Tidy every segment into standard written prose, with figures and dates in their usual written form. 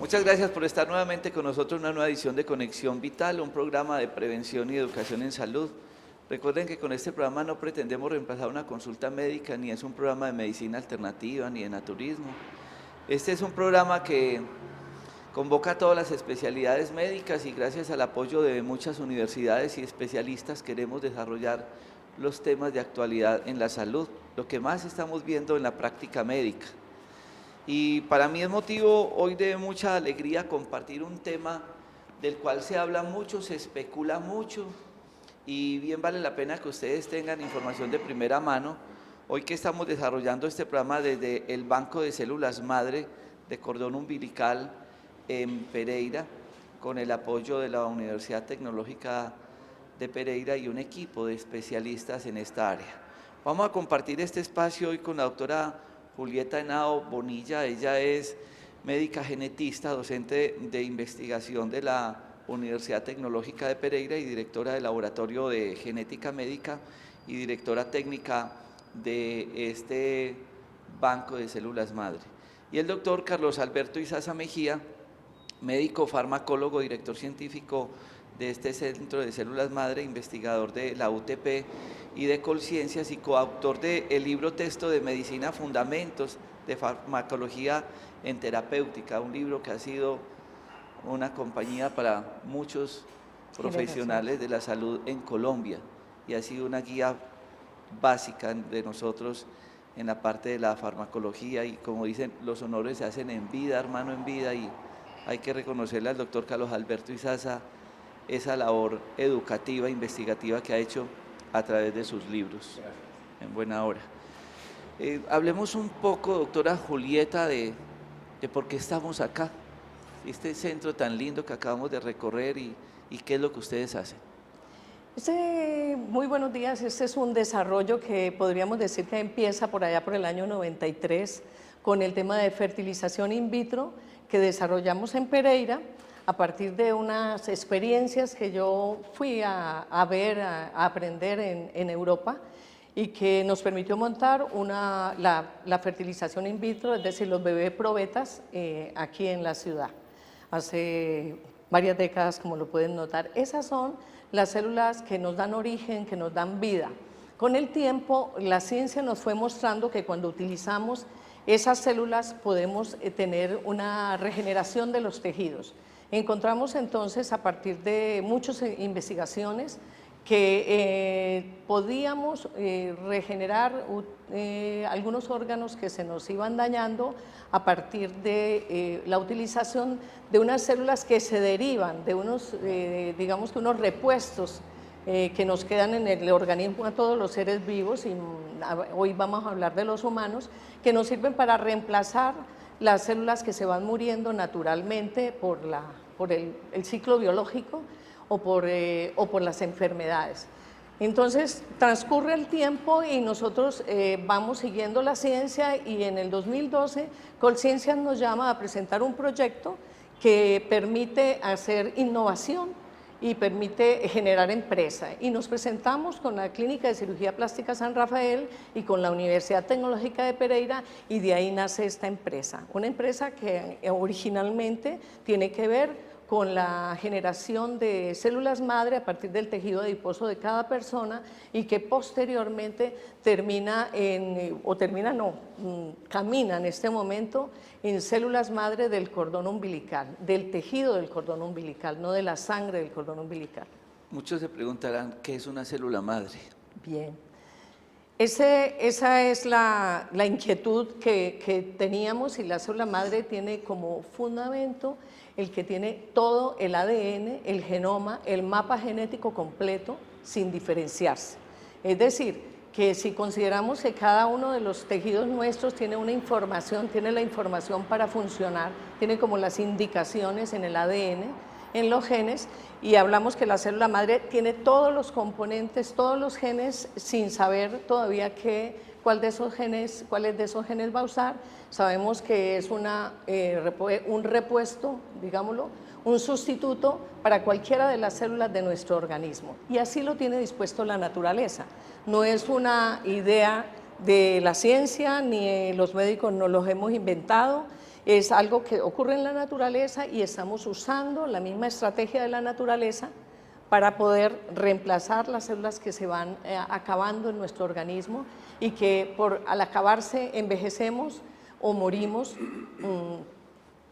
Muchas gracias por estar nuevamente con nosotros en una nueva edición de Conexión Vital, un programa de prevención y educación en salud. Recuerden que con este programa no pretendemos reemplazar una consulta médica, ni es un programa de medicina alternativa, ni de naturismo. Este es un programa que convoca a todas las especialidades médicas y gracias al apoyo de muchas universidades y especialistas queremos desarrollar los temas de actualidad en la salud, lo que más estamos viendo en la práctica médica. Y para mí es motivo hoy de mucha alegría compartir un tema del cual se habla mucho, se especula mucho y bien vale la pena que ustedes tengan información de primera mano. Hoy que estamos desarrollando este programa desde el Banco de Células Madre de Cordón Umbilical en Pereira, con el apoyo de la Universidad Tecnológica de Pereira y un equipo de especialistas en esta área. Vamos a compartir este espacio hoy con la doctora Julieta Henao Bonilla. Ella es médica genetista, docente de investigación de la Universidad Tecnológica de Pereira y directora del Laboratorio de Genética Médica y directora técnica de este Banco de Células Madre. Y el doctor Carlos Alberto Izaza Mejía, médico farmacólogo, director científico de este Centro de Células Madre, investigador de la UTP y de Colciencias y coautor del libro texto de Medicina Fundamentos de Farmacología en Terapéutica, un libro que ha sido una compañía para muchos profesionales de la salud en Colombia y ha sido una guía básica de nosotros en la parte de la farmacología y como dicen, los honores se hacen en vida, hermano, en vida, y hay que reconocerle al doctor Carlos Alberto Izaza esa labor educativa, investigativa que ha hecho a través de sus libros. Gracias. En buena hora. Hablemos un poco, doctora Julieta, de por qué estamos acá, este centro tan lindo que acabamos de recorrer y qué es lo que ustedes hacen. Muy buenos días. Este es un desarrollo que podríamos decir que empieza por allá por el año 93 con el tema de fertilización in vitro que desarrollamos en Pereira a partir de unas experiencias que yo fui a ver, a aprender en Europa y que nos permitió montar la fertilización in vitro, es decir, los bebés probetas aquí en la ciudad. Hace varias décadas, como lo pueden notar. Esas son las células que nos dan origen, que nos dan vida. Con el tiempo, la ciencia nos fue mostrando que cuando utilizamos esas células podemos tener una regeneración de los tejidos. Encontramos entonces, a partir de muchas investigaciones, que podíamos regenerar algunos órganos que se nos iban dañando a partir de la utilización de unas células que se derivan de unos, digamos que unos repuestos que nos quedan en el organismo a todos los seres vivos, y hoy vamos a hablar de los humanos, que nos sirven para reemplazar las células que se van muriendo naturalmente por el ciclo biológico o por las enfermedades. Entonces transcurre el tiempo y nosotros vamos siguiendo la ciencia, y en el 2012 Colciencias nos llama a presentar un proyecto que permite hacer innovación y permite generar empresa, y nos presentamos con la Clínica de Cirugía Plástica San Rafael y con la Universidad Tecnológica de Pereira, y de ahí nace esta empresa, una empresa que originalmente tiene que ver con la generación de células madre a partir del tejido adiposo de cada persona, y que posteriormente camina en este momento en células madre del cordón umbilical, del tejido del cordón umbilical, no de la sangre del cordón umbilical. Muchos se preguntarán, ¿qué es una célula madre? Bien. Esa es la inquietud que teníamos, y la célula madre tiene como fundamento el que tiene todo el ADN, el genoma, el mapa genético completo sin diferenciarse. Es decir, que si consideramos que cada uno de los tejidos nuestros tiene una información, tiene la información para funcionar, tiene como las indicaciones en el ADN, en los genes, y hablamos que la célula madre tiene todos los componentes, todos los genes, sin saber todavía cuál de esos genes va a usar. Sabemos que es un repuesto, digámoslo, un sustituto para cualquiera de las células de nuestro organismo, y así lo tiene dispuesto la naturaleza. No es una idea de la ciencia, ni los médicos nos los hemos inventado. es algo que ocurre en la naturaleza y estamos usando la misma estrategia de la naturaleza para poder reemplazar las células que se van acabando en nuestro organismo y que al acabarse envejecemos o morimos,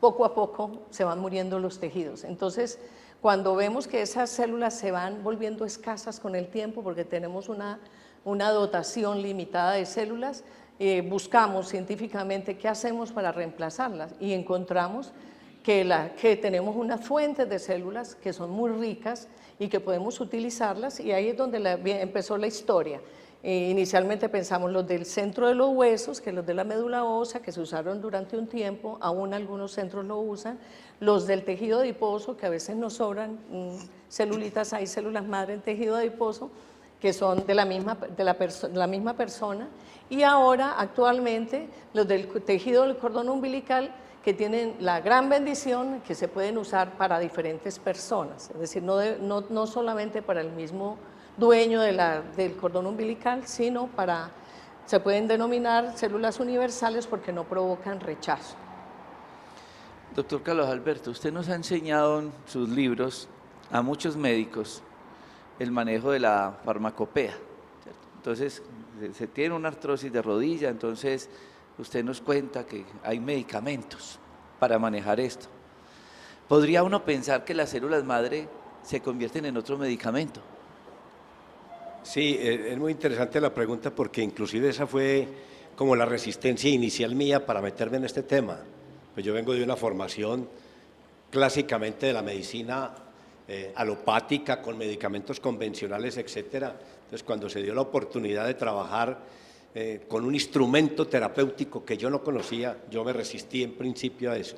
poco a poco se van muriendo los tejidos. Entonces, cuando vemos que esas células se van volviendo escasas con el tiempo porque tenemos una dotación limitada de células, buscamos científicamente qué hacemos para reemplazarlas y encontramos que tenemos unas fuentes de células que son muy ricas y que podemos utilizarlas, y ahí es donde empezó la historia. Inicialmente pensamos los del centro de los huesos, que los de la médula ósea, que se usaron durante un tiempo, aún algunos centros lo usan, los del tejido adiposo, que a veces nos sobran celulitas, hay células madre en tejido adiposo, que son de la misma persona, y ahora actualmente los del tejido del cordón umbilical, que tienen la gran bendición que se pueden usar para diferentes personas, es decir, no solamente para el mismo dueño del cordón umbilical, sino se pueden denominar células universales porque no provocan rechazo. Doctor Carlos Alberto, usted nos ha enseñado en sus libros a muchos médicos el manejo de la farmacopea, ¿cierto? Entonces, se tiene una artrosis de rodilla, entonces usted nos cuenta que hay medicamentos para manejar esto. ¿Podría uno pensar que las células madre se convierten en otro medicamento? Sí, es muy interesante la pregunta porque inclusive esa fue como la resistencia inicial mía para meterme en este tema. Pues yo vengo de una formación clásicamente de la medicina alopática, con medicamentos convencionales, etcétera. Entonces, cuando se dio la oportunidad de trabajar con un instrumento terapéutico que yo no conocía, yo me resistí en principio a eso.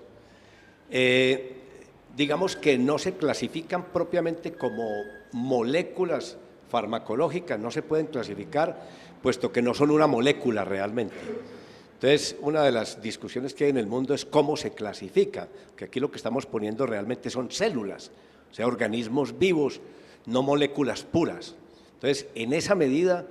Digamos que no se clasifican propiamente como moléculas farmacológicas, no se pueden clasificar, puesto que no son una molécula realmente. Entonces, una de las discusiones que hay en el mundo es cómo se clasifica, que aquí lo que estamos poniendo realmente son células, o sea, organismos vivos, no moléculas puras. Entonces, en esa medida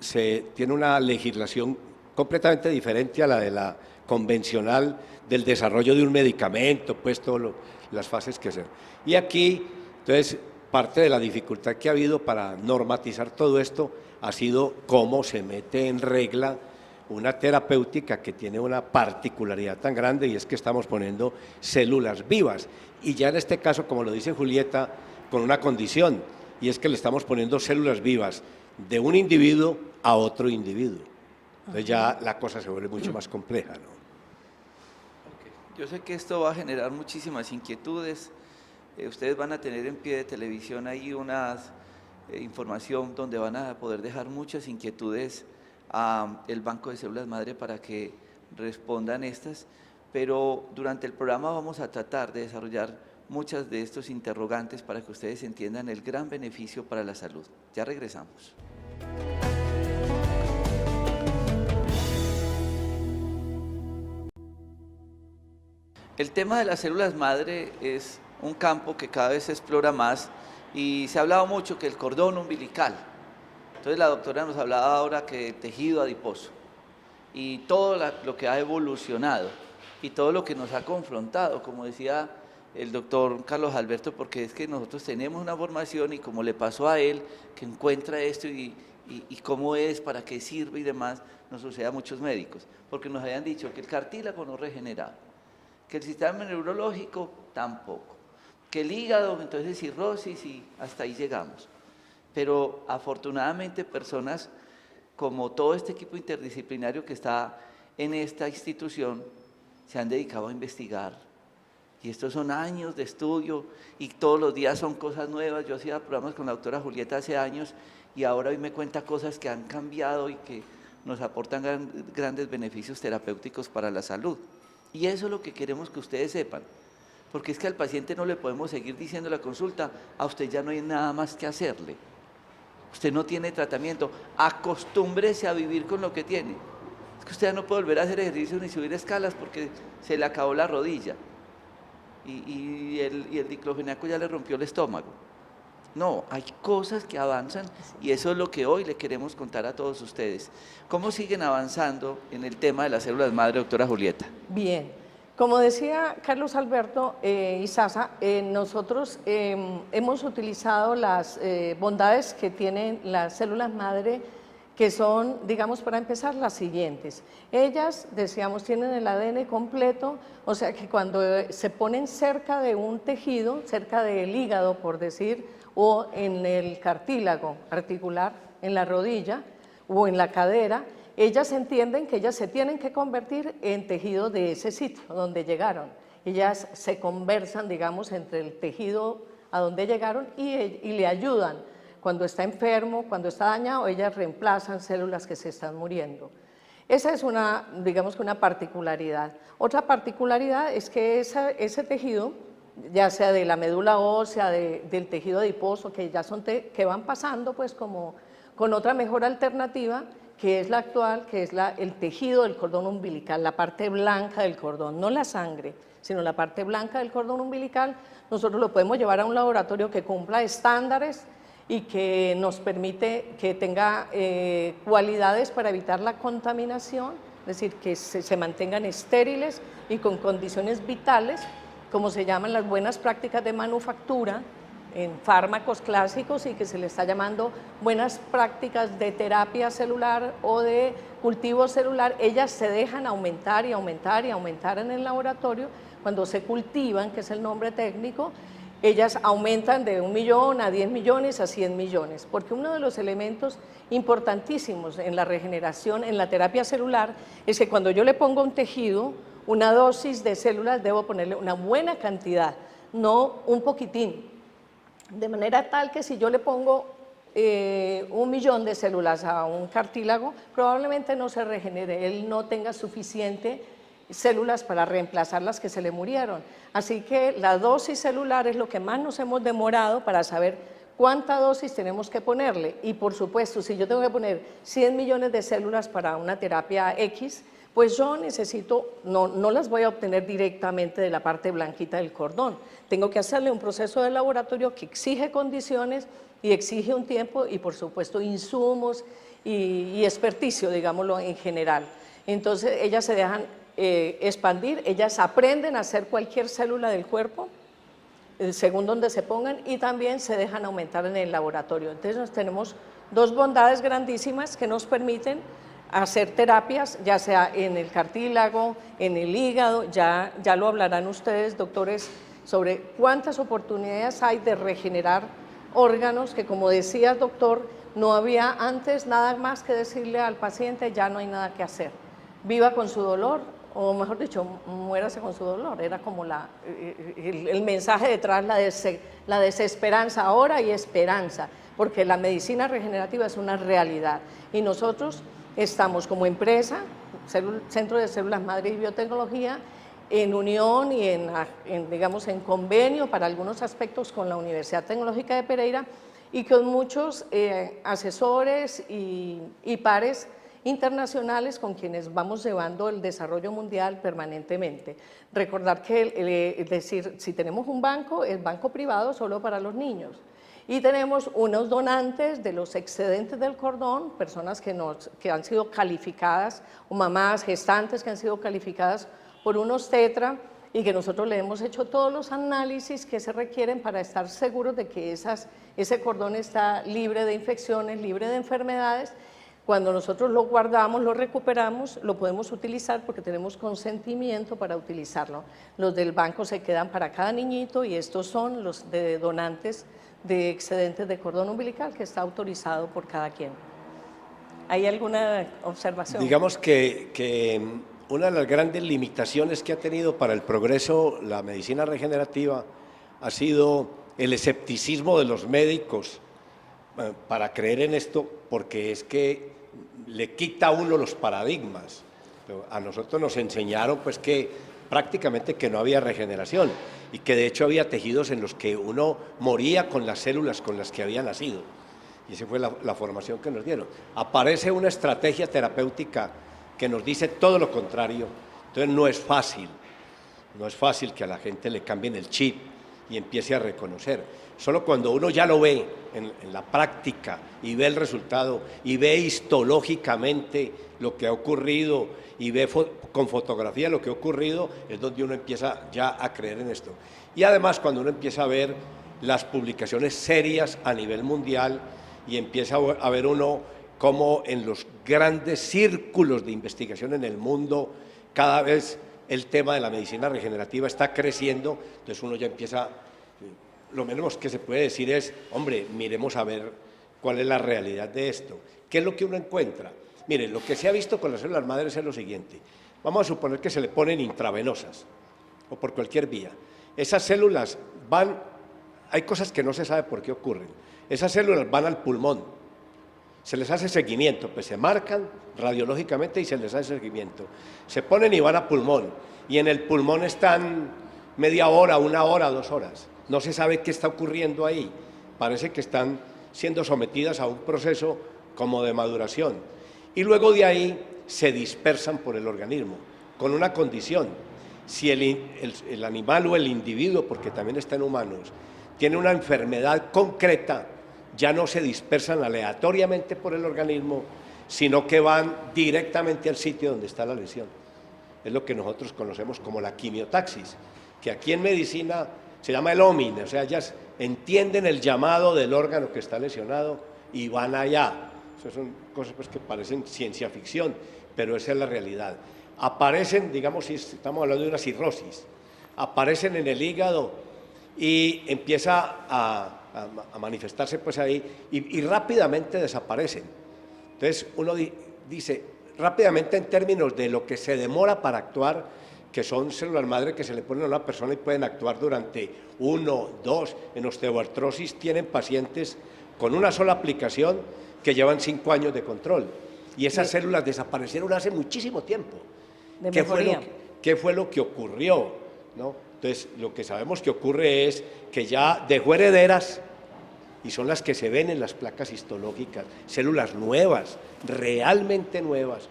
se tiene una legislación completamente diferente a la de la convencional del desarrollo de un medicamento, pues todas las fases que se... Y aquí, entonces, parte de la dificultad que ha habido para normatizar todo esto ha sido cómo se mete en regla una terapéutica que tiene una particularidad tan grande, y es que estamos poniendo células vivas, y ya en este caso, como lo dice Julieta, con una condición, y es que le estamos poniendo células vivas de un individuo a otro individuo. Entonces ya la cosa se vuelve mucho más compleja, ¿no? Okay. Yo sé que esto va a generar muchísimas inquietudes. Ustedes van a tener en pie de televisión ahí una información donde van a poder dejar muchas inquietudes al Banco de Células Madre para que respondan estas, pero durante el programa vamos a tratar de desarrollar muchas de estos interrogantes para que ustedes entiendan el gran beneficio para la salud. Ya regresamos. El tema de las células madre es un campo que cada vez se explora más y se ha hablado mucho que el cordón umbilical. Entonces la doctora nos hablaba ahora que tejido adiposo y todo lo que ha evolucionado y todo lo que nos ha confrontado, como decía el doctor Carlos Alberto, porque es que nosotros tenemos una formación y como le pasó a él, que encuentra esto y cómo es, para qué sirve y demás, nos sucede a muchos médicos, porque nos habían dicho que el cartílago no regeneraba, que el sistema neurológico tampoco, que el hígado, entonces cirrosis y hasta ahí llegamos. Pero afortunadamente personas como todo este equipo interdisciplinario que está en esta institución se han dedicado a investigar. Y estos son años de estudio y todos los días son cosas nuevas. Yo hacía programas con la doctora Julieta hace años y ahora hoy me cuenta cosas que han cambiado y que nos aportan grandes beneficios terapéuticos para la salud. Y eso es lo que queremos que ustedes sepan. Porque es que al paciente no le podemos seguir diciendo en la consulta, a usted ya no hay nada más que hacerle. Usted no tiene tratamiento, acostúmbrese a vivir con lo que tiene. Es que usted ya no puede volver a hacer ejercicio ni subir escalas porque se le acabó la rodilla. Y el diclofenaco ya le rompió el estómago. No, hay cosas que avanzan y eso es lo que hoy le queremos contar a todos ustedes. ¿Cómo siguen avanzando en el tema de las células madre, doctora Julieta? Bien, Como decía Carlos Alberto y Sasa, nosotros hemos utilizado las bondades que tienen las células madre, que son, digamos, para empezar, las siguientes. Ellas, decíamos, tienen el ADN completo, o sea que cuando se ponen cerca de un tejido, cerca del hígado, por decir, o en el cartílago articular, en la rodilla o en la cadera, ellas entienden que ellas se tienen que convertir en tejido de ese sitio donde llegaron. Ellas se conversan, digamos, entre el tejido a donde llegaron y le ayudan. Cuando está enfermo, cuando está dañado, ellas reemplazan células que se están muriendo. Esa es una, digamos que una particularidad. Otra particularidad es que ese tejido, ya sea de la médula ósea, del tejido adiposo, que ya son que van pasando pues como con otra mejor alternativa, que es la actual, que es el tejido del cordón umbilical, la parte blanca del cordón, no la sangre, sino la parte blanca del cordón umbilical. Nosotros lo podemos llevar a un laboratorio que cumpla estándares y que nos permite que tenga cualidades para evitar la contaminación, es decir, que se mantengan estériles y con condiciones vitales, como se llaman las buenas prácticas de manufactura en fármacos clásicos y que se le está llamando buenas prácticas de terapia celular o de cultivo celular. Ellas se dejan aumentar y aumentar y aumentar en el laboratorio cuando se cultivan, que es el nombre técnico. Ellas aumentan de 1 millón a 10 millones a 100 millones, porque uno de los elementos importantísimos en la regeneración, en la terapia celular, es que cuando yo le pongo a un tejido una dosis de células, debo ponerle una buena cantidad, no un poquitín. De manera tal que si yo le pongo 1 millón de células a un cartílago, probablemente no se regenere, él no tenga suficiente células para reemplazar las que se le murieron. Así que la dosis celular es lo que más nos hemos demorado para saber cuánta dosis tenemos que ponerle. Y por supuesto, si yo tengo que poner 100 millones de células para una terapia X, pues yo necesito, no las voy a obtener directamente de la parte blanquita del cordón. Tengo que hacerle un proceso de laboratorio que exige condiciones y exige un tiempo y por supuesto insumos y experticio, digámoslo en general. Entonces ellas se dejan expandir, ellas aprenden a hacer cualquier célula del cuerpo según donde se pongan y también se dejan aumentar en el laboratorio. Entonces tenemos dos bondades grandísimas que nos permiten hacer terapias, ya sea en el cartílago, en el hígado, ya lo hablarán ustedes, doctores, sobre cuántas oportunidades hay de regenerar órganos que, como decía el doctor, no había antes nada más que decirle al paciente, ya no hay nada que hacer, viva con su dolor, o mejor dicho, muérase con su dolor, era como el mensaje detrás, la desesperanza, ahora hay esperanza, porque la medicina regenerativa es una realidad, y nosotros estamos como empresa, Centro de Células Madre y Biotecnología, en unión y digamos, en convenio para algunos aspectos con la Universidad Tecnológica de Pereira y con muchos asesores y pares internacionales con quienes vamos llevando el desarrollo mundial permanentemente. Recordar que, es decir, si tenemos un banco, es banco privado solo para los niños. Y tenemos unos donantes de los excedentes del cordón, personas que han sido calificadas, o mamás gestantes que han sido calificadas por unos tetra y que nosotros le hemos hecho todos los análisis que se requieren para estar seguros de que ese cordón está libre de infecciones, libre de enfermedades. Cuando nosotros lo guardamos, lo recuperamos, lo podemos utilizar porque tenemos consentimiento para utilizarlo. Los del banco se quedan para cada niñito y estos son los de donantes de excedentes de cordón umbilical que está autorizado por cada quien. ¿Hay alguna observación? Digamos que una de las grandes limitaciones que ha tenido para el progreso la medicina regenerativa ha sido el escepticismo de los médicos para creer en esto, porque es que le quita a uno los paradigmas. A nosotros nos enseñaron pues que prácticamente que no había regeneración y que de hecho había tejidos en los que uno moría con las células con las que había nacido. Y esa fue la formación que nos dieron. Aparece una estrategia terapéutica que nos dice todo lo contrario. Entonces no es fácil que a la gente le cambien el chip y empiece a reconocer. Solo cuando uno ya lo ve en la práctica y ve el resultado y ve histológicamente lo que ha ocurrido y ve con fotografía lo que ha ocurrido, es donde uno empieza ya a creer en esto. Y además cuando uno empieza a ver las publicaciones serias a nivel mundial y empieza a ver uno cómo en los grandes círculos de investigación en el mundo cada vez el tema de la medicina regenerativa está creciendo, entonces uno ya empieza, lo menos que se puede decir es, hombre, miremos a ver cuál es la realidad de esto. ¿Qué es lo que uno encuentra? Mire, lo que se ha visto con las células madres es lo siguiente. Vamos a suponer que se le ponen intravenosas o por cualquier vía. Esas células van, hay cosas que no se sabe por qué ocurren. Esas células van al pulmón, se les hace seguimiento, pues se marcan radiológicamente y se les hace seguimiento. Se ponen y van a pulmón, y en el pulmón están media hora, 1 hora, 2 horas. No se sabe qué está ocurriendo ahí. Parece que están siendo sometidas a un proceso como de maduración. Y luego de ahí se dispersan por el organismo, con una condición. Si el animal o el individuo, porque también está en humanos, tiene una enfermedad concreta, ya no se dispersan aleatoriamente por el organismo, sino que van directamente al sitio donde está la lesión. Es lo que nosotros conocemos como la quimiotaxis, que aquí en medicina se llama el homine, o sea, ellas entienden el llamado del órgano que está lesionado y van allá. Esas son cosas pues, que parecen ciencia ficción, pero esa es la realidad. Aparecen, digamos, si estamos hablando de una cirrosis, aparecen en el hígado y empieza a manifestarse pues ahí y rápidamente desaparecen. Entonces uno dice rápidamente en términos de lo que se demora para actuar, que son células madre que se le ponen a una persona y pueden actuar durante 1, 2, en osteoartrosis tienen pacientes con una sola aplicación que llevan 5 años de control y esas células desaparecieron hace muchísimo tiempo. ¿Qué fue lo que ocurrió? ¿No? Entonces, lo que sabemos que ocurre es que ya dejó herederas, y son las que se ven en las placas histológicas, células nuevas, realmente nuevas,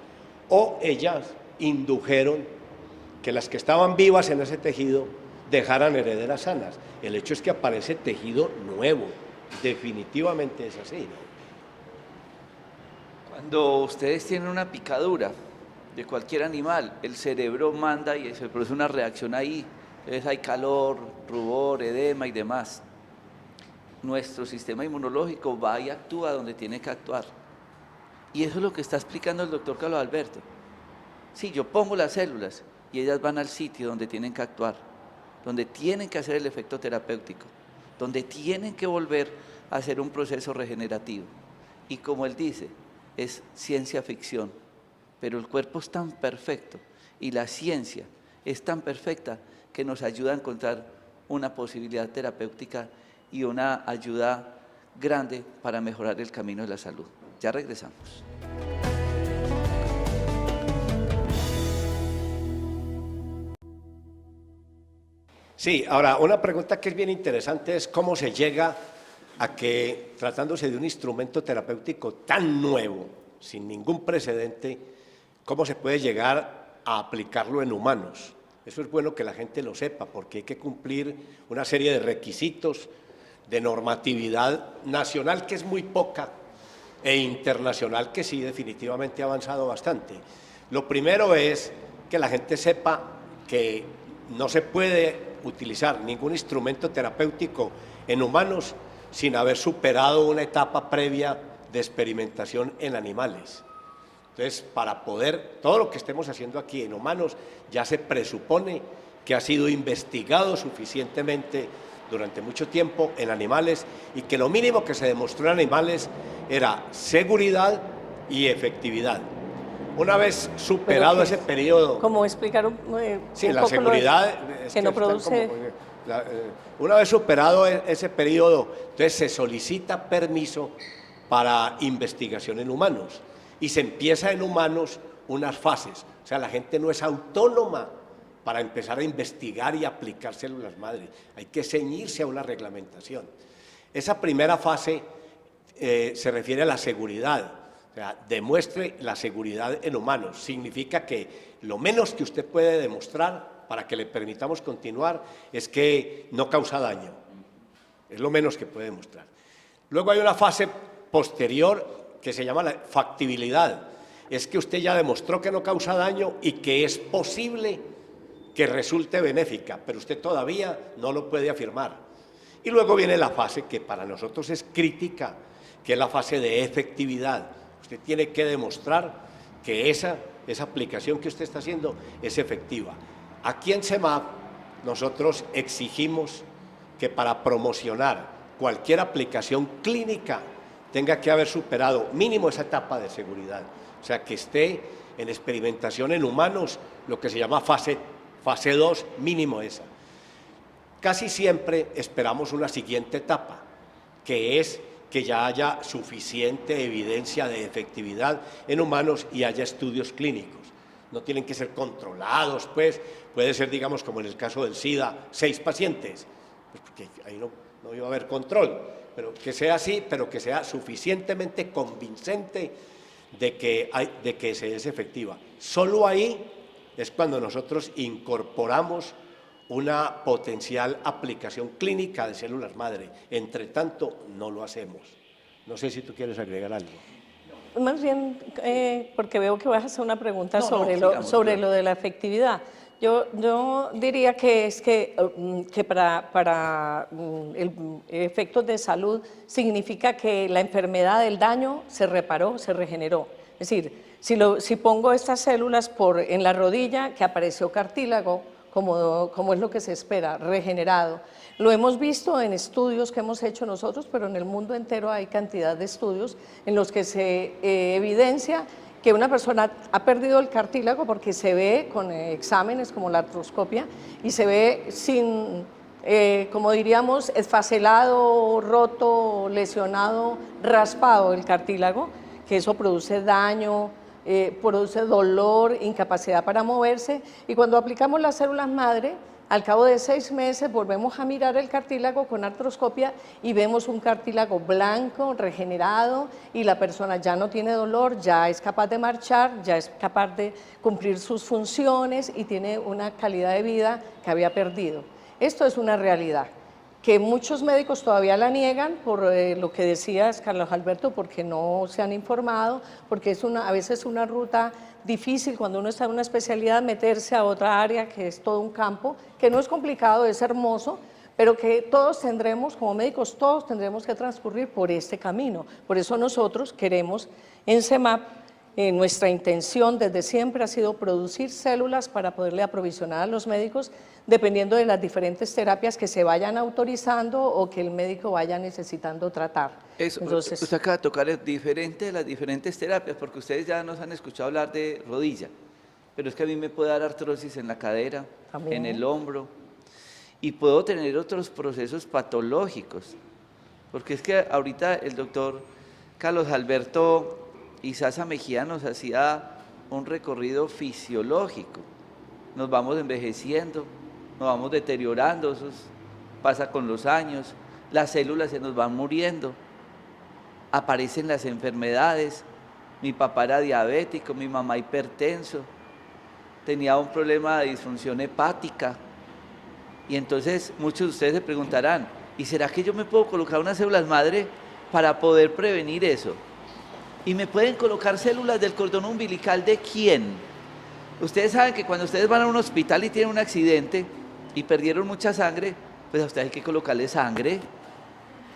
o ellas indujeron que las que estaban vivas en ese tejido dejaran herederas sanas. El hecho es que aparece tejido nuevo, definitivamente es así, ¿no? Cuando ustedes tienen una picadura de cualquier animal, el cerebro manda y se produce una reacción ahí. Entonces hay calor, rubor, edema y demás. Nuestro sistema inmunológico va y actúa donde tiene que actuar. Y eso es lo que está explicando el doctor Carlos Alberto. Sí, yo pongo las células y ellas van al sitio donde tienen que actuar, donde tienen que hacer el efecto terapéutico, donde tienen que volver a hacer un proceso regenerativo. Y como él dice, es ciencia ficción, pero el cuerpo es tan perfecto y la ciencia es tan perfecta que nos ayuda a encontrar una posibilidad terapéutica y una ayuda grande para mejorar el camino de la salud. Ya regresamos. Sí, ahora una pregunta que es bien interesante es cómo se llega a que, tratándose de un instrumento terapéutico tan nuevo, sin ningún precedente, cómo se puede llegar a aplicarlo en humanos. Eso es bueno que la gente lo sepa, porque hay que cumplir una serie de requisitos de normatividad nacional, que es muy poca, e internacional, que sí, definitivamente ha avanzado bastante. Lo primero es que la gente sepa que no se puede utilizar ningún instrumento terapéutico en humanos sin haber superado una etapa previa de experimentación en animales. Entonces, para poder, todo lo que estemos haciendo aquí en humanos, ya se presupone que ha sido investigado suficientemente durante mucho tiempo en animales y que lo mínimo que se demostró en animales era seguridad y efectividad. Una vez superado ese periodo... ¿Cómo explicar sí, la seguridad... que no produce... una vez superado ese periodo, entonces se solicita permiso para investigación en humanos y se empieza en humanos unas fases. O sea, la gente no es autónoma para empezar a investigar y aplicar células madre. Hay que ceñirse a una reglamentación. Esa primera fase se refiere a la seguridad. O sea, demuestre la seguridad en humanos. Significa que lo menos que usted puede demostrar para que le permitamos continuar es que no causa daño. Es lo menos que puede demostrar. Luego hay una fase posterior que se llama la factibilidad. Es que usted ya demostró que no causa daño y que es posible que resulte benéfica, pero usted todavía no lo puede afirmar. Y luego viene la fase que para nosotros es crítica, que es la fase de efectividad. Usted tiene que demostrar que esa aplicación que usted está haciendo es efectiva. Aquí en CEMAP nosotros exigimos que para promocionar cualquier aplicación clínica tenga que haber superado mínimo esa etapa de seguridad. O sea, que esté en experimentación en humanos, lo que se llama fase 2, mínimo esa. Casi siempre esperamos una siguiente etapa, que es que ya haya suficiente evidencia de efectividad en humanos y haya estudios clínicos. No tienen que ser controlados, pues, puede ser, digamos, como en el caso del SIDA, 6 pacientes, pues porque ahí no iba a haber control, pero que sea así, pero que sea suficientemente convincente de que se es efectiva. Solo ahí es cuando nosotros incorporamos una potencial aplicación clínica de células madre. Entre tanto, no lo hacemos. No sé si tú quieres agregar algo. Más bien, porque veo que vas a hacer una pregunta sobre sigamos. lo de la efectividad. Yo diría que es que para efectos de salud significa que la enfermedad del daño se reparó, se regeneró. Es decir, si pongo estas células en la rodilla, que apareció cartílago, como es lo que se espera, regenerado. Lo hemos visto en estudios que hemos hecho nosotros, pero en el mundo entero hay cantidad de estudios en los que se evidencia que una persona ha perdido el cartílago porque se ve con exámenes como la artroscopia y se ve sin, como diríamos, esfacelado, roto, lesionado, raspado el cartílago, que eso produce daño, produce dolor, incapacidad para moverse, y cuando aplicamos las células madre, al cabo de 6 meses volvemos a mirar el cartílago con artroscopia y vemos un cartílago blanco, regenerado, y la persona ya no tiene dolor, ya es capaz de marchar, ya es capaz de cumplir sus funciones y tiene una calidad de vida que había perdido. Esto es una realidad que muchos médicos todavía la niegan por lo que decías, Carlos Alberto, porque no se han informado, porque es a veces una ruta difícil cuando uno está en una especialidad meterse a otra área que es todo un campo, que no es complicado, es hermoso, pero que todos tendremos, como médicos, todos tendremos que transcurrir por este camino. Por eso nosotros queremos en CEMAP, nuestra intención desde siempre ha sido producir células para poderle aprovisionar a los médicos dependiendo de las diferentes terapias que se vayan autorizando o que el médico vaya necesitando tratar. Eso, Entonces, usted acaba de tocar las diferentes terapias, porque ustedes ya nos han escuchado hablar de rodilla, pero es que a mí me puede dar artrosis en la cadera, también, en el hombro, y puedo tener otros procesos patológicos, porque es que ahorita el doctor Carlos Alberto Izaza Mejía nos hacía un recorrido fisiológico. Nos vamos envejeciendo, nos vamos deteriorando, eso pasa con los años, las células se nos van muriendo, aparecen las enfermedades. Mi papá era diabético, mi mamá hipertenso, tenía un problema de disfunción hepática. Y entonces muchos de ustedes se preguntarán, ¿y será que yo me puedo colocar unas células madre para poder prevenir eso? ¿Y me pueden colocar células del cordón umbilical de quién? Ustedes saben que cuando ustedes van a un hospital y tienen un accidente y perdieron mucha sangre, pues a ustedes hay que colocarle sangre.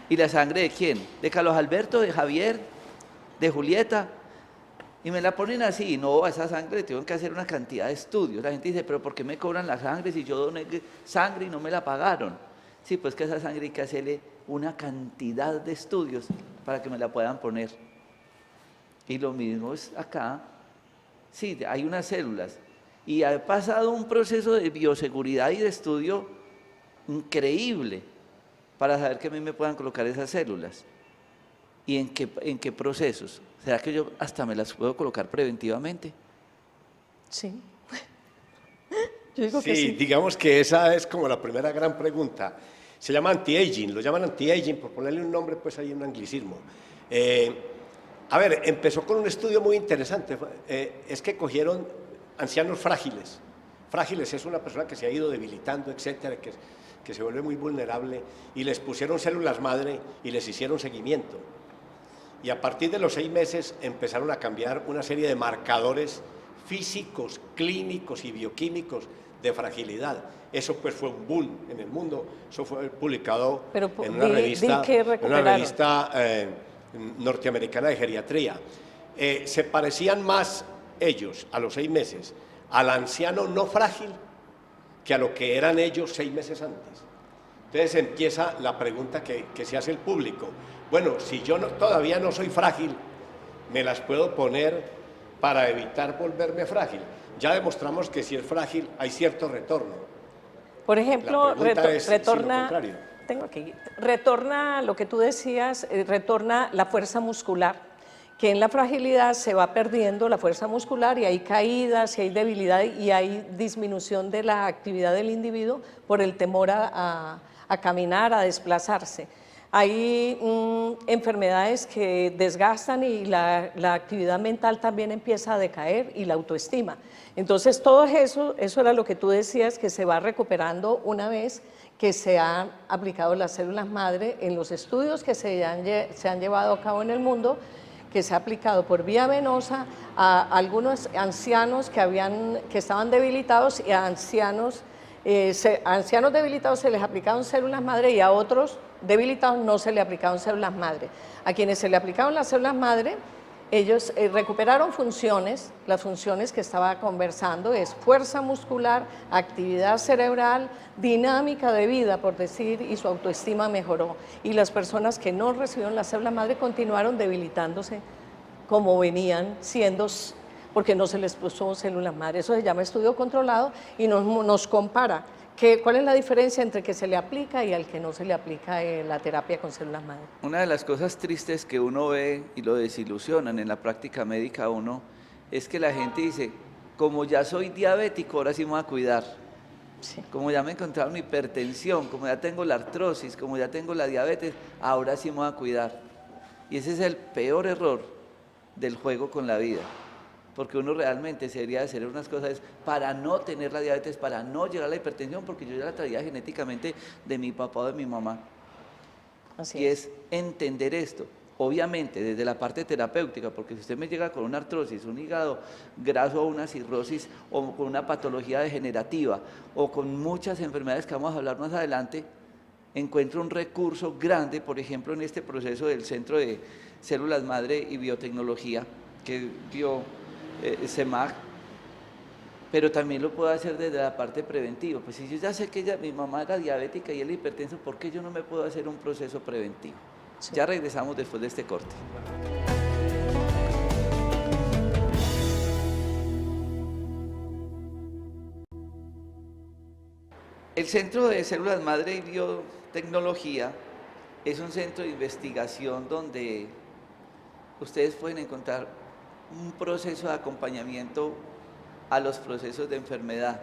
¿Y la sangre de quién? ¿De Carlos Alberto, de Javier, de Julieta? Y me la ponen así. No, a esa sangre le tengo que hacer una cantidad de estudios. La gente dice, pero ¿por qué me cobran la sangre si yo doné sangre y no me la pagaron? Sí, pues que a esa sangre hay que hacerle una cantidad de estudios para que me la puedan poner. Y lo mismo es acá. Sí, hay unas células y ha pasado un proceso de bioseguridad y de estudio increíble para saber que a mí me puedan colocar esas células. ¿Y en qué procesos? ¿Será que yo hasta me las puedo colocar preventivamente? Sí. Yo digo que sí. Digamos que esa es como la primera gran pregunta. Se llama anti-aging, lo llaman anti-aging por ponerle un nombre, pues hay un anglicismo. A ver, empezó con un estudio muy interesante, es que cogieron ancianos frágiles. Frágiles es una persona que se ha ido debilitando, etcétera, que se vuelve muy vulnerable, y les pusieron células madre y les hicieron seguimiento. Y a partir de los 6 meses empezaron a cambiar una serie de marcadores físicos, clínicos y bioquímicos de fragilidad. Eso pues fue un boom en el mundo. Eso fue publicado en una revista norteamericana de geriatría. Se parecían más ellos a los 6 meses al anciano no frágil que a lo que eran ellos 6 meses antes. Entonces empieza la pregunta que se hace el público. Bueno, si yo todavía no soy frágil, ¿me las puedo poner para evitar volverme frágil? Ya demostramos que si es frágil hay cierto retorno. Por ejemplo, retorna, si tengo aquí, retorna lo que tú decías, retorna la fuerza muscular, que en la fragilidad se va perdiendo la fuerza muscular y hay caídas, y hay debilidad y hay disminución de la actividad del individuo por el temor a caminar, a desplazarse. Hay enfermedades que desgastan y la actividad mental también empieza a decaer y la autoestima. Entonces todo eso era lo que tú decías, que se va recuperando una vez que se han aplicado las células madre en los estudios que se han llevado a cabo en el mundo, que se ha aplicado por vía venosa a algunos ancianos que estaban debilitados y a ancianos debilitados se les aplicaron células madre y a otros debilitados no se le aplicaron células madre. A quienes se le aplicaron las células madre, ellos recuperaron funciones, las funciones que estaba conversando es fuerza muscular, actividad cerebral, dinámica de vida, por decir, y su autoestima mejoró. Y las personas que no recibieron la célula madre continuaron debilitándose como venían siendo, porque no se les puso células madre. Eso se llama estudio controlado y nos compara cuál es la diferencia entre que se le aplica y al que no se le aplica la terapia con células madre. Una de las cosas tristes que uno ve y lo desilusionan en la práctica médica a uno es que la gente dice, como ya soy diabético, ahora sí me voy a cuidar. Sí. Como ya me encontraron hipertensión, como ya tengo la artrosis, como ya tengo la diabetes, ahora sí me voy a cuidar. Y ese es el peor error del juego con la vida. Porque uno realmente se debería hacer unas cosas para no tener la diabetes, para no llegar a la hipertensión, porque yo ya la traía genéticamente de mi papá o de mi mamá. Así es entender esto, obviamente desde la parte terapéutica, porque si usted me llega con una artrosis, un hígado graso o una cirrosis, o con una patología degenerativa, o con muchas enfermedades que vamos a hablar más adelante, encuentro un recurso grande, por ejemplo, en este proceso del Centro de Células Madre y Biotecnología, que dio CEMAC, pero también lo puedo hacer desde la parte preventiva. Pues si yo ya sé que mi mamá era diabética y él hipertenso, ¿por qué yo no me puedo hacer un proceso preventivo? Sí. Ya regresamos después de este corte. El Centro de Células Madre y Biotecnología es un centro de investigación donde ustedes pueden encontrar un proceso de acompañamiento a los procesos de enfermedad.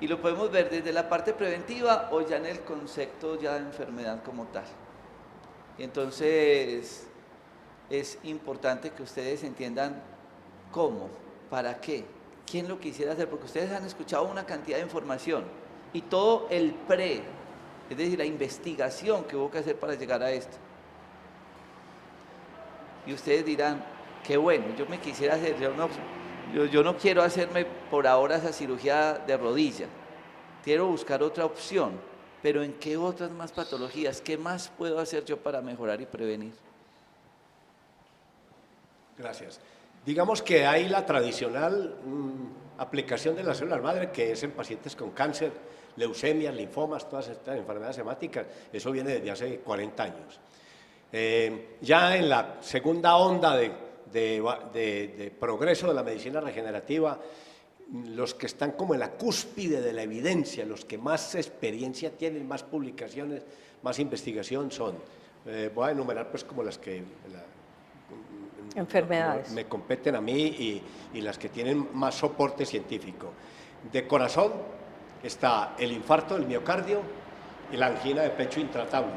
Y lo podemos ver desde la parte preventiva o ya en el concepto ya de enfermedad como tal. Y entonces es importante que ustedes entiendan cómo, para qué, quién lo quisiera hacer, porque ustedes han escuchado una cantidad de información y todo el es decir, la investigación que hubo que hacer para llegar a esto. Y ustedes dirán, qué bueno, yo me quisiera hacer, yo no quiero hacerme por ahora esa cirugía de rodilla, quiero buscar otra opción, pero ¿en qué otras más patologías? ¿Qué más puedo hacer yo para mejorar y prevenir? Gracias. Digamos que hay la tradicional aplicación de las células madre, que es en pacientes con cáncer, leucemias, linfomas, todas estas enfermedades hemáticas. Eso viene desde hace 40 años. Ya en la segunda onda de progreso de la medicina regenerativa, los que están como en la cúspide de la evidencia, los que más experiencia tienen, más publicaciones, más investigación son, voy a enumerar pues como las que enfermedades me competen a mí y las que tienen más soporte científico. De corazón está el infarto del miocardio y la angina de pecho intratable.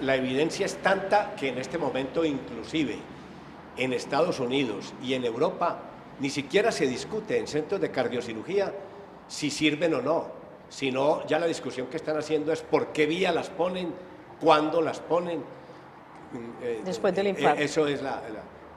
La evidencia es tanta que en este momento inclusive en Estados Unidos y en Europa ni siquiera se discute en centros de cardiocirugía si sirven o no, sino ya la discusión que están haciendo es por qué vía las ponen, cuándo las ponen. Después del infarto. Eso es la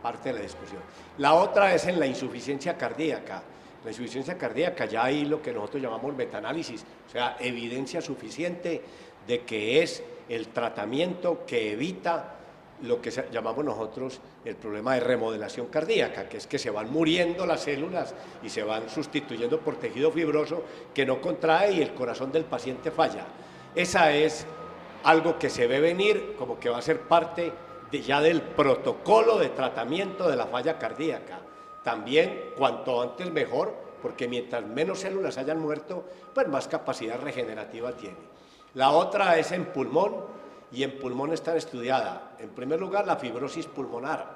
parte de la discusión. La otra es en la insuficiencia cardíaca. La insuficiencia cardíaca, ya hay lo que nosotros llamamos metaanálisis, o sea, evidencia suficiente de que es el tratamiento que evita lo que llamamos nosotros el problema de remodelación cardíaca, que es que se van muriendo las células y se van sustituyendo por tejido fibroso que no contrae y el corazón del paciente falla. Esa es algo que se ve venir, como que va a ser parte ya del protocolo de tratamiento de la falla cardíaca. También, cuanto antes mejor, porque mientras menos células hayan muerto, pues más capacidad regenerativa tiene. La otra es en pulmón, y en pulmón está estudiada, en primer lugar, la fibrosis pulmonar,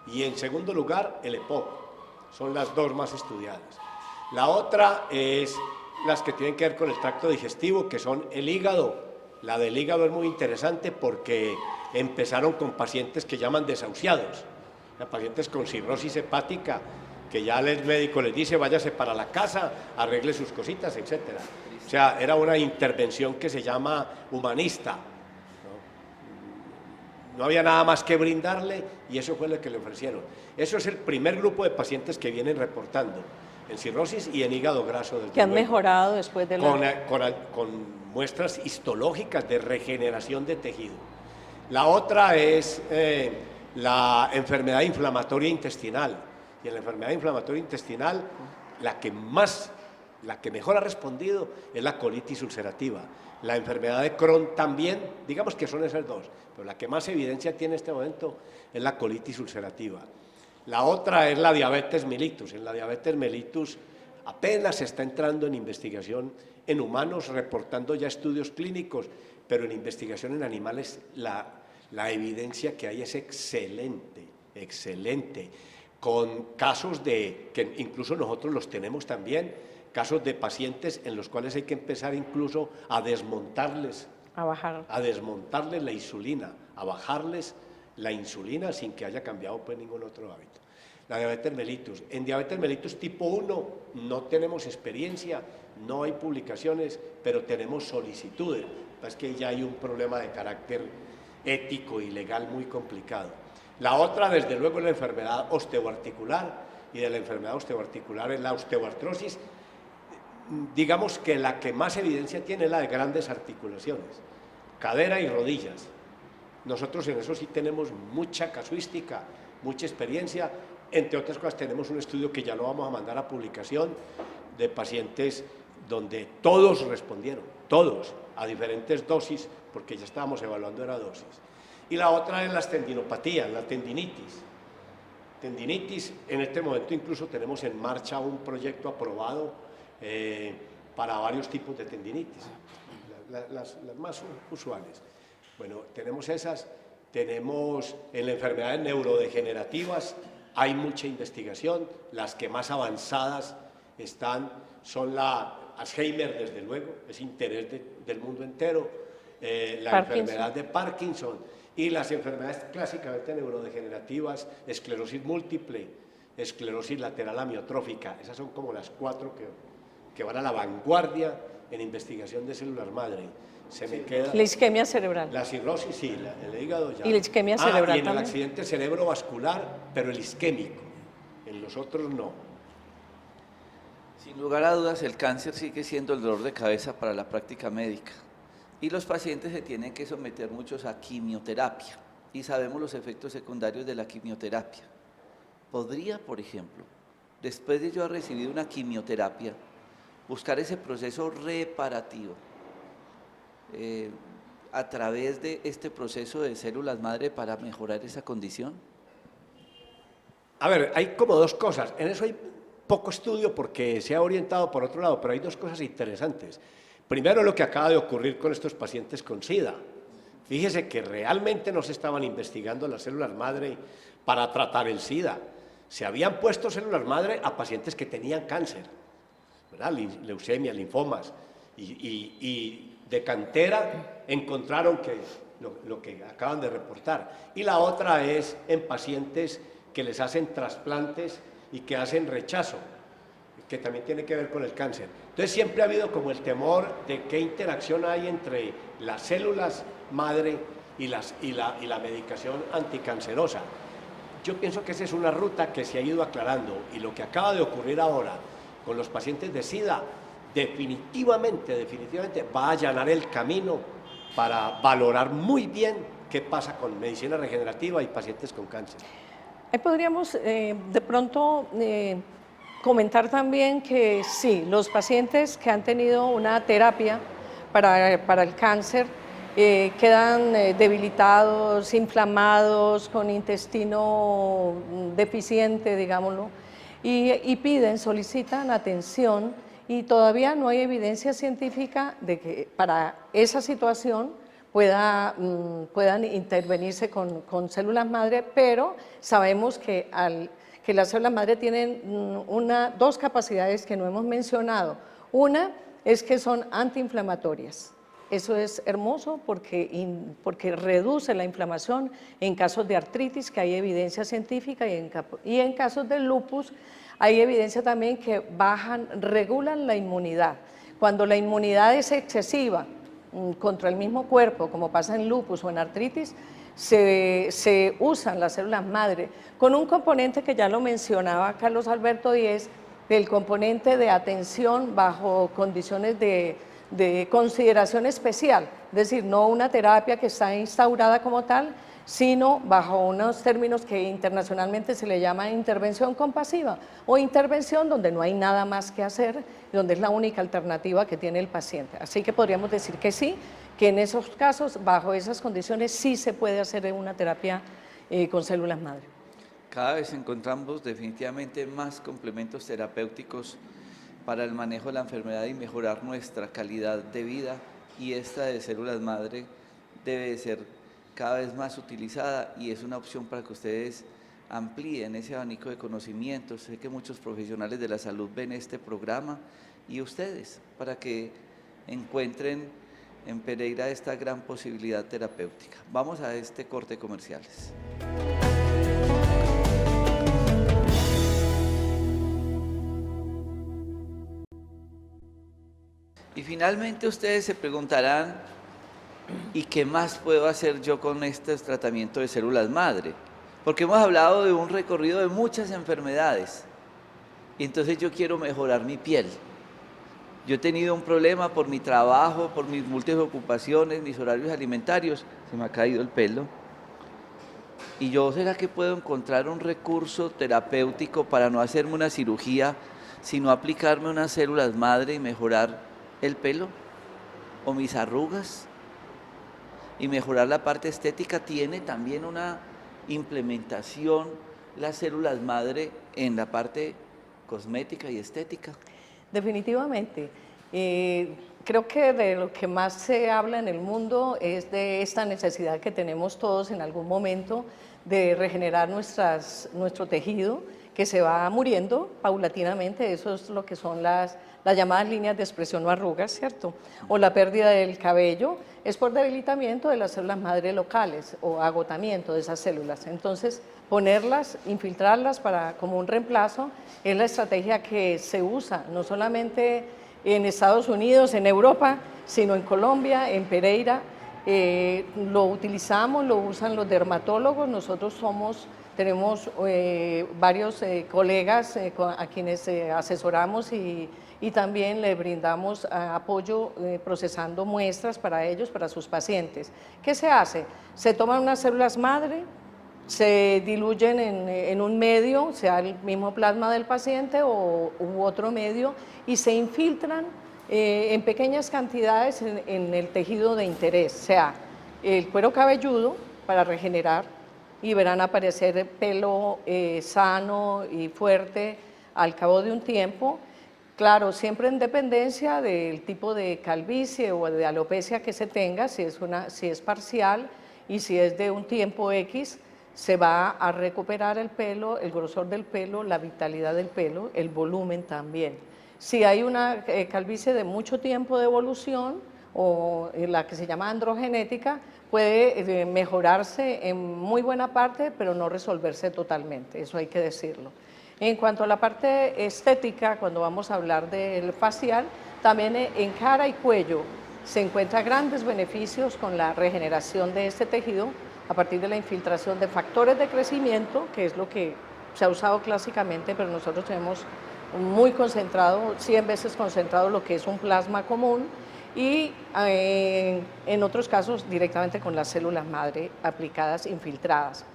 y en segundo lugar, el EPOC. Son las dos más estudiadas. La otra es las que tienen que ver con el tracto digestivo, que son el hígado. La del hígado es muy interesante porque empezaron con pacientes que llaman desahuciados, pacientes con cirrosis hepática, que ya el médico les dice váyase para la casa, arregle sus cositas, etc. O sea, era una intervención que se llama humanista. No había nada más que brindarle y eso fue lo que le ofrecieron. Eso es el primer grupo de pacientes que vienen reportando en cirrosis y en hígado graso. Que han mejorado después de con muestras histológicas de regeneración de tejido. La otra es la enfermedad inflamatoria intestinal. Y en la enfermedad inflamatoria intestinal, la que mejor ha respondido es la colitis ulcerativa. La enfermedad de Crohn también, digamos que son esas dos, pero la que más evidencia tiene en este momento es la colitis ulcerativa. La otra es la diabetes mellitus. En la diabetes mellitus apenas se está entrando en investigación en humanos, reportando ya estudios clínicos, pero en investigación en animales la evidencia que hay es excelente, excelente, con casos que incluso nosotros los tenemos también, casos de pacientes en los cuales hay que empezar incluso a desmontarles, a desmontarles la insulina, a bajarles la insulina sin que haya cambiado pues ningún otro hábito. La diabetes mellitus. En diabetes mellitus tipo 1 no tenemos experiencia, no hay publicaciones, pero tenemos solicitudes. Es que ya hay un problema de carácter ético y legal muy complicado. La otra, desde luego, es la enfermedad osteoarticular, y de la enfermedad osteoarticular es la osteoartrosis. Digamos que la que más evidencia tiene es la de grandes articulaciones, cadera y rodillas. Nosotros en eso sí tenemos mucha casuística, mucha experiencia. Entre otras cosas, tenemos un estudio que ya lo vamos a mandar a publicación de pacientes donde todos respondieron, todos, a diferentes dosis, porque ya estábamos evaluando la dosis. Y la otra es las tendinopatías, la tendinitis. Tendinitis, en este momento incluso tenemos en marcha un proyecto aprobado para varios tipos de tendinitis, las más usuales. Bueno, tenemos esas, tenemos en las enfermedades neurodegenerativas, hay mucha investigación, las que más avanzadas son la Alzheimer, desde luego, es interés del mundo entero, la enfermedad de Parkinson y las enfermedades clásicamente neurodegenerativas, esclerosis múltiple, esclerosis lateral amiotrófica. Esas son como las 4 que van a la vanguardia en investigación de células madre. Se me queda la isquemia cerebral. La cirrosis, sí, el hígado ya. Y la isquemia cerebral y en también. el accidente cerebrovascular, pero el isquémico. En los otros no. Sin lugar a dudas, el cáncer sigue siendo el dolor de cabeza para la práctica médica. Y los pacientes se tienen que someter muchos a quimioterapia. Y sabemos los efectos secundarios de la quimioterapia. ¿Podría, por ejemplo, después de yo haber recibido una quimioterapia, buscar ese proceso reparativo a través de este proceso de células madre para mejorar esa condición? A ver, hay como dos cosas. En eso hay poco estudio porque se ha orientado por otro lado, pero hay dos cosas interesantes. Primero, lo que acaba de ocurrir con estos pacientes con SIDA. Fíjese que realmente no se estaban investigando las células madre para tratar el SIDA. Se habían puesto células madre a pacientes que tenían cáncer, ¿verdad? Leucemia, linfomas, y de cantera encontraron que lo que acaban de reportar. Y la otra es en pacientes que les hacen trasplantes y que hacen rechazo. que también tiene que ver con el cáncer. Entonces siempre ha habido como el temor de qué interacción hay entre las células madre y la medicación anticancerosa. Yo pienso que esa es una ruta que se ha ido aclarando, y lo que acaba de ocurrir ahora con los pacientes de SIDA definitivamente va a allanar el camino para valorar muy bien qué pasa con medicina regenerativa y pacientes con cáncer. Ahí podríamos de pronto comentar también que sí, los pacientes que han tenido una terapia para el cáncer quedan debilitados, inflamados, con intestino deficiente, digámoslo, y solicitan atención, y todavía no hay evidencia científica de que para esa situación puedan intervenirse con células madre, pero sabemos que las células madre tienen dos capacidades que no hemos mencionado. Una es que son antiinflamatorias. Eso es hermoso porque reduce la inflamación en casos de artritis, que hay evidencia científica, y en casos de lupus hay evidencia también que regulan la inmunidad. Cuando la inmunidad es excesiva contra el mismo cuerpo, como pasa en lupus o en artritis, se usan las células madre con un componente que ya lo mencionaba Carlos Alberto, y es el componente de atención bajo condiciones de consideración especial, es decir, no una terapia que está instaurada como tal, sino bajo unos términos que internacionalmente se le llama intervención compasiva, o intervención donde no hay nada más que hacer, donde es la única alternativa que tiene el paciente. Así que podríamos decir que sí, que en esos casos, bajo esas condiciones, sí se puede hacer una terapia con células madre. Cada vez encontramos definitivamente más complementos terapéuticos para el manejo de la enfermedad y mejorar nuestra calidad de vida, y esta de células madre debe ser cada vez más utilizada, y es una opción para que ustedes amplíen ese abanico de conocimientos. Sé que muchos profesionales de la salud ven este programa, y ustedes, para que encuentren en Pereira esta gran posibilidad terapéutica. Vamos a este corte de comerciales. Y finalmente ustedes se preguntarán, ¿y qué más puedo hacer yo con este tratamiento de células madre? Porque hemos hablado de un recorrido de muchas enfermedades, y entonces yo quiero mejorar mi piel. Yo he tenido un problema por mi trabajo, por mis múltiples ocupaciones, mis horarios alimentarios, se me ha caído el pelo. ¿Y yo será que puedo encontrar un recurso terapéutico para no hacerme una cirugía, sino aplicarme unas células madre y mejorar el pelo o mis arrugas y mejorar la parte estética? Tiene también una implementación las células madre en la parte cosmética y estética. Definitivamente. Creo que de lo que más se habla en el mundo es de esta necesidad que tenemos todos en algún momento de regenerar nuestro tejido, que se va muriendo paulatinamente. Eso es lo que son las llamadas líneas de expresión o arrugas, ¿cierto? O la pérdida del cabello es por debilitamiento de las células madre locales o agotamiento de esas células. Entonces, ponerlas, infiltrarlas como un reemplazo es la estrategia que se usa, no solamente en Estados Unidos, en Europa, sino en Colombia, en Pereira. Lo utilizamos, lo usan los dermatólogos. Nosotros tenemos varios colegas a quienes asesoramos y también le brindamos apoyo procesando muestras para ellos, para sus pacientes. ¿Qué se hace? Se toman unas células madre, se diluyen en un medio, sea el mismo plasma del paciente u otro medio, y se infiltran en pequeñas cantidades en el tejido de interés, sea el cuero cabelludo para regenerar, y verán aparecer pelo sano y fuerte al cabo de un tiempo. Claro, siempre en dependencia del tipo de calvicie o de alopecia que se tenga, si es parcial y si es de un tiempo X, se va a recuperar el pelo, el grosor del pelo, la vitalidad del pelo, el volumen también. Si hay una calvicie de mucho tiempo de evolución, o la que se llama androgenética, puede mejorarse en muy buena parte, pero no resolverse totalmente, eso hay que decirlo. En cuanto a la parte estética, cuando vamos a hablar del facial, también en cara y cuello se encuentran grandes beneficios con la regeneración de este tejido a partir de la infiltración de factores de crecimiento, que es lo que se ha usado clásicamente, pero nosotros tenemos muy concentrado, 100 veces concentrado lo que es un plasma común, y en otros casos directamente con las células madre aplicadas, infiltradas.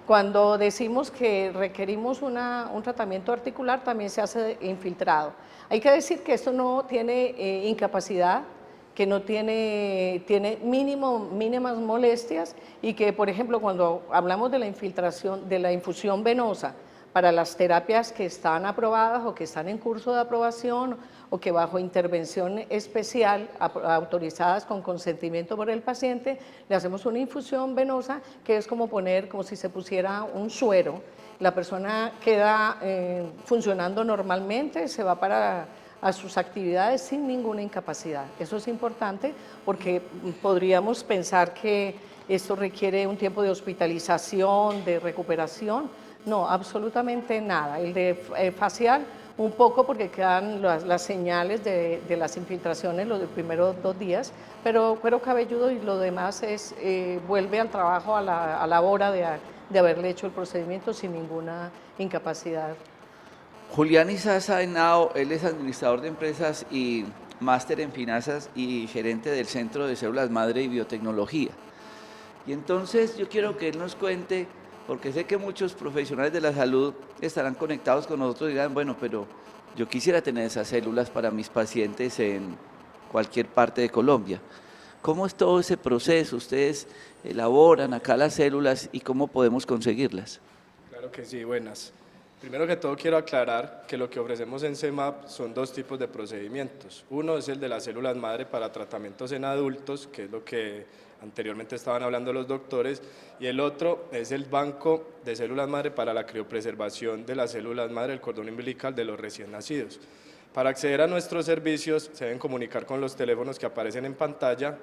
Cuando decimos que requerimos un tratamiento articular, también se hace infiltrado. Hay que decir que esto no tiene incapacidad, que no tiene mínimas molestias, y que, por ejemplo, cuando hablamos de la infiltración, de la infusión venosa para las terapias que están aprobadas o que están en curso de aprobación o que bajo intervención especial autorizadas con consentimiento por el paciente, le hacemos una infusión venosa que es como si se pusiera un suero. La persona queda funcionando normalmente, se va a sus actividades sin ninguna incapacidad. Eso es importante porque podríamos pensar que esto requiere un tiempo de hospitalización, de recuperación. No, absolutamente nada. El de facial, un poco porque quedan las señales de las infiltraciones los primeros 2 días, pero cuero cabelludo y lo demás vuelve al trabajo a la hora de haberle hecho el procedimiento sin ninguna incapacidad. Julián Izaza Henao, él es administrador de empresas y máster en finanzas y gerente del Centro de Células Madre y Biotecnología. Y entonces yo quiero que él nos cuente, porque sé que muchos profesionales de la salud estarán conectados con nosotros y dirán, bueno, pero yo quisiera tener esas células para mis pacientes en cualquier parte de Colombia. ¿Cómo es todo ese proceso? ¿Ustedes elaboran acá las células y cómo podemos conseguirlas? Claro que sí, buenas. Primero que todo quiero aclarar que lo que ofrecemos en CEMAP son 2 tipos de procedimientos. Uno es el de las células madre para tratamientos en adultos, que es lo que anteriormente estaban hablando los doctores, y el otro es el banco de células madre para la criopreservación de las células madre del cordón umbilical de los recién nacidos. Para acceder a nuestros servicios se deben comunicar con los teléfonos que aparecen en pantalla.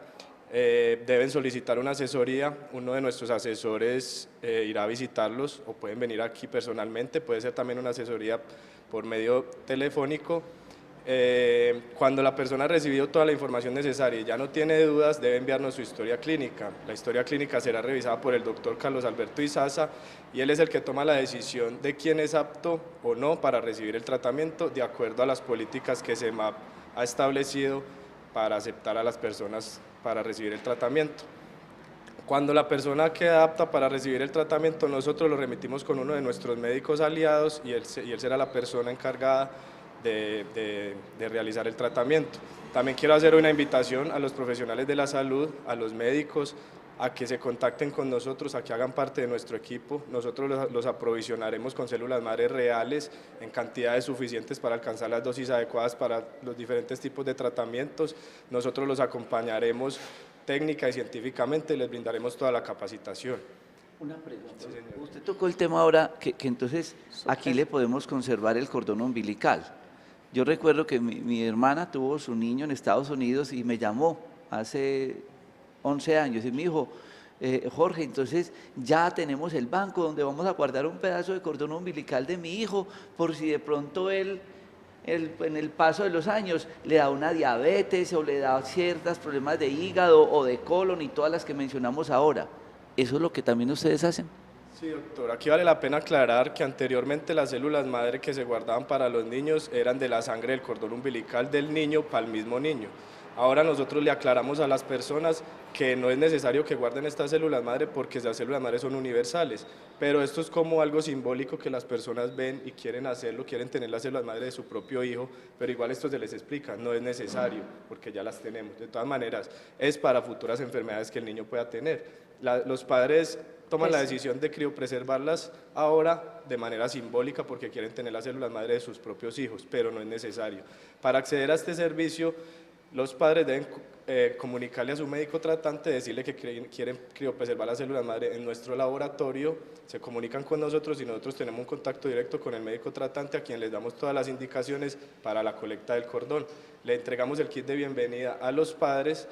Deben solicitar una asesoría, uno de nuestros asesores irá a visitarlos o pueden venir aquí personalmente, puede ser también una asesoría por medio telefónico. Cuando la persona ha recibido toda la información necesaria y ya no tiene dudas, debe enviarnos su historia clínica. La historia clínica será revisada por el doctor Carlos Alberto Izaza y él es el que toma la decisión de quién es apto o no para recibir el tratamiento de acuerdo a las políticas que CEMAP ha establecido para aceptar a las personas para recibir el tratamiento. Cuando la persona queda apta para recibir el tratamiento, nosotros lo remitimos con uno de nuestros médicos aliados y él será la persona encargada de realizar el tratamiento. También quiero hacer una invitación a los profesionales de la salud, a los médicos, a que se contacten con nosotros, a que hagan parte de nuestro equipo. Nosotros los aprovisionaremos con células madre reales en cantidades suficientes para alcanzar las dosis adecuadas para los diferentes tipos de tratamientos. Nosotros los acompañaremos técnica y científicamente, les brindaremos toda la capacitación. Una pregunta. Sí, usted tocó el tema ahora que entonces aquí le podemos conservar el cordón umbilical. Yo recuerdo que mi hermana tuvo su niño en Estados Unidos y me llamó hace 11 años y me dijo, Jorge, entonces ya tenemos el banco donde vamos a guardar un pedazo de cordón umbilical de mi hijo por si de pronto él en el paso de los años le da una diabetes o le da ciertos problemas de hígado o de colon y todas las que mencionamos ahora. ¿Eso es lo que también ustedes hacen? Sí, doctor. Aquí vale la pena aclarar que anteriormente las células madre que se guardaban para los niños eran de la sangre del cordón umbilical del niño para el mismo niño. Ahora nosotros le aclaramos a las personas que no es necesario que guarden estas células madre porque las células madre son universales, pero esto es como algo simbólico que las personas ven y quieren hacerlo, quieren tener las células madre de su propio hijo, pero igual esto se les explica, no es necesario porque ya las tenemos. De todas maneras, es para futuras enfermedades que el niño pueda tener. Los padres toman la decisión de criopreservarlas ahora de manera simbólica porque quieren tener las células madre de sus propios hijos, pero no es necesario. Para acceder a este servicio, los padres deben comunicarle a su médico tratante, decirle que quieren criopreservar las células madre en nuestro laboratorio, se comunican con nosotros y nosotros tenemos un contacto directo con el médico tratante a quien les damos todas las indicaciones para la colecta del cordón. Le entregamos el kit de bienvenida a los padres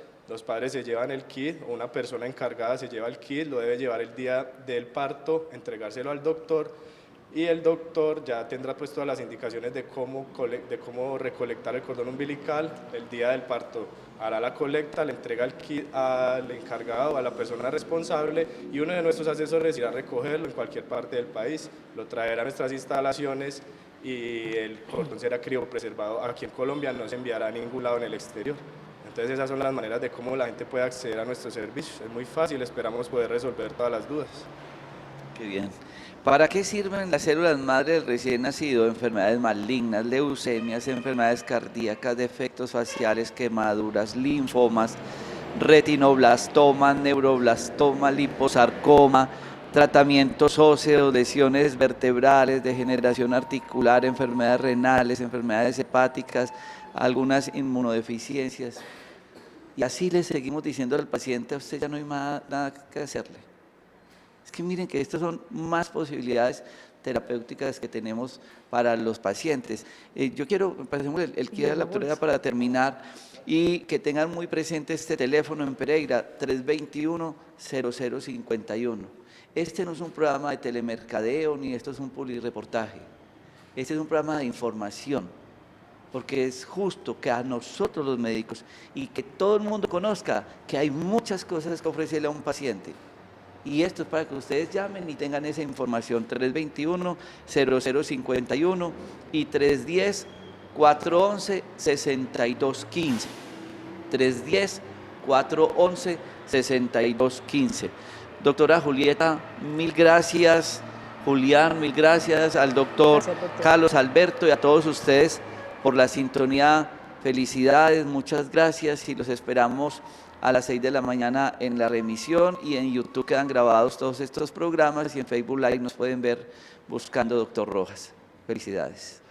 se llevan el kit, o una persona encargada se lleva el kit, lo debe llevar el día del parto, entregárselo al doctor y el doctor ya tendrá pues todas las indicaciones de cómo recolectar el cordón umbilical. El día del parto hará la colecta, le entrega el kit al encargado, a la persona responsable, y uno de nuestros asesores irá a recogerlo en cualquier parte del país, lo traerá a nuestras instalaciones y el cordón será criopreservado aquí en Colombia, no se enviará a ningún lado en el exterior. Entonces esas son las maneras de cómo la gente puede acceder a nuestros servicios. Es muy fácil, esperamos poder resolver todas las dudas. Qué bien. ¿Para qué sirven las células madre del recién nacido? Enfermedades malignas, leucemias, enfermedades cardíacas, defectos faciales, quemaduras, linfomas, retinoblastoma, neuroblastoma, liposarcoma, tratamientos óseos, lesiones vertebrales, degeneración articular, enfermedades renales, enfermedades hepáticas, algunas inmunodeficiencias. Y así le seguimos diciendo al paciente: a usted ya no hay nada que hacerle. Es que miren que estas son más posibilidades terapéuticas que tenemos para los pacientes. Yo quiero, pasemos el kit de la autoridad para terminar, y que tengan muy presente este teléfono en Pereira, 321-0051. Este no es un programa de telemercadeo, ni esto es un publireportaje. Este es un programa de información, porque es justo que a nosotros los médicos y que todo el mundo conozca que hay muchas cosas que ofrecerle a un paciente. Y esto es para que ustedes llamen y tengan esa información, 321-0051 y 310-411-6215. 310-411-6215. Doctora Julieta, mil gracias. Julián, mil gracias. Al doctor Carlos Alberto y a todos ustedes por la sintonía. Felicidades, muchas gracias, y los esperamos a las 6 de la mañana en la remisión, y en YouTube quedan grabados todos estos programas, y en Facebook Live nos pueden ver buscando Doctor Rojas. Felicidades.